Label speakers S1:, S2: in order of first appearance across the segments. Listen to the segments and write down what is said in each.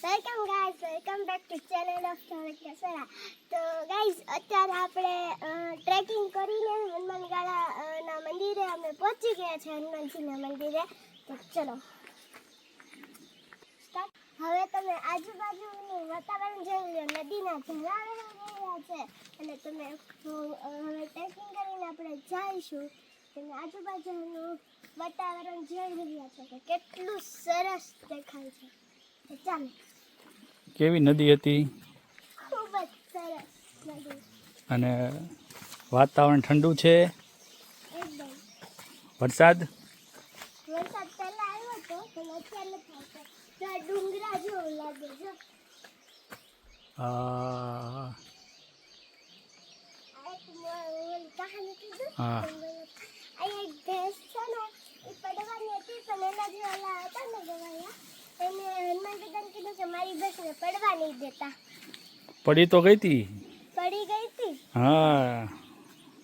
S1: Welcome guys, welcome back to channel of Kesara. તો guys, અત્યારે આપણે ટ્રેકિંગ કરીને હનુમાનગાળાના મંદિરે અમે પહોંચી ગયા છે, હનુમાનજીના મંદિરે. તો ચલો સ્ટાર્ટ. હવે તમે આજુબાજુનું વાતાવરણ જોઈ લો, નદીના ઝરણા વહી રહ્યા છે અને તમે હવે ટ્રેકિંગ કરીને આપણે જઈશું. તમે આજુબાજુનું વાતાવરણ જોઈ રહ્યા છો કે કેટલું સરસ દેખાય છે. ચાલો.
S2: કેવી નદી હતી?
S1: ખૂબ જ સરસ નદી
S2: અને વાતાવરણ ઠંડુ છે.
S1: એકદમ.
S2: વરસાદ
S1: પહેલા આવ્યો હતો પણ અત્યારે નથી આવતો. તો આ ડુંગરા જેવું લાગે છે.
S2: આ
S1: એક કહાની કીધું.
S2: હા.
S1: આ એક ભેંસ છે ને, એ પડવાની હતી પણ એના જે ઓલા હતા ને ગવાયા, એને હનુમાન દાદાને કીધું કે મારી ભેંસને પડવા નહીં દેતા.
S2: પડી તો ગઈ હતી.
S1: પડી ગઈ હતી.
S2: હા,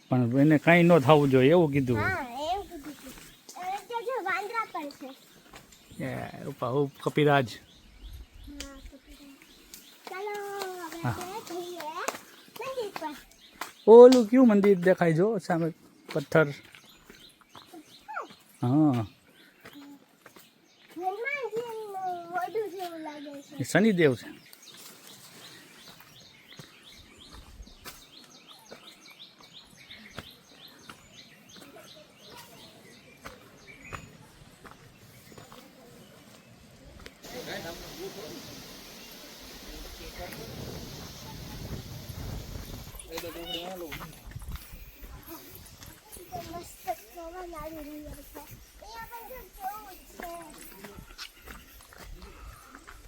S2: પણ એને કાંઈ ન થવું જોઈએ એવું કીધું.
S1: હા, એમ કીધું હતું. અને ત્યાં જો વાંદરા પણ છે.
S2: કપિરાજ.
S1: હા, ચાલો હવે આપણે જઈએ મંદિર પર.
S2: ઓલું કયું મંદિર દેખાય જો સામે પથ્થર? હા,
S1: હનુમાનજીનું મોઢું જેવું લાગે છે.
S2: એ શનિદેવ છે.
S1: મસ્ત પવન આવી રહ્યો છે. અહીંયા બધું કેવું છે.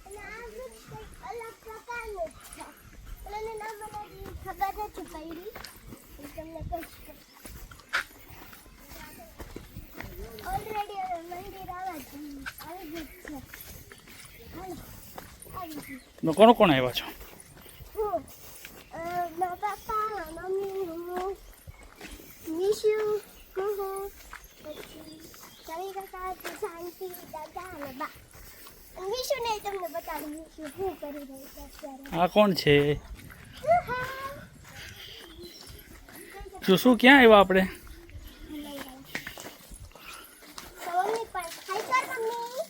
S1: અને આ વૃક્ષ કંઈક અલગ પ્રકારનું જ છે. પણ એનું નામ મને હજી ખબર નથી પડી. હું તમને કહીશ. ઓલરેડી મંદિર આવી ગયું છે. હાલો, આવી ગયું.
S2: તમે કોણ કોણ આવ્યા છો?
S1: હું મારા પપ્પા, મમ્મી, હું, નિશુ, હું, પછી રવિ કાકા, શાંતિ, દાદા અને બા. નિશુ ને તમને બતાડું નિશુ શું કરી રહી છે અત્યારે.
S2: આ કોણ છે? શું ક્યાં આવ્યા આપણે?
S1: તો મમ્મી પણ હાય કર મમ્મી.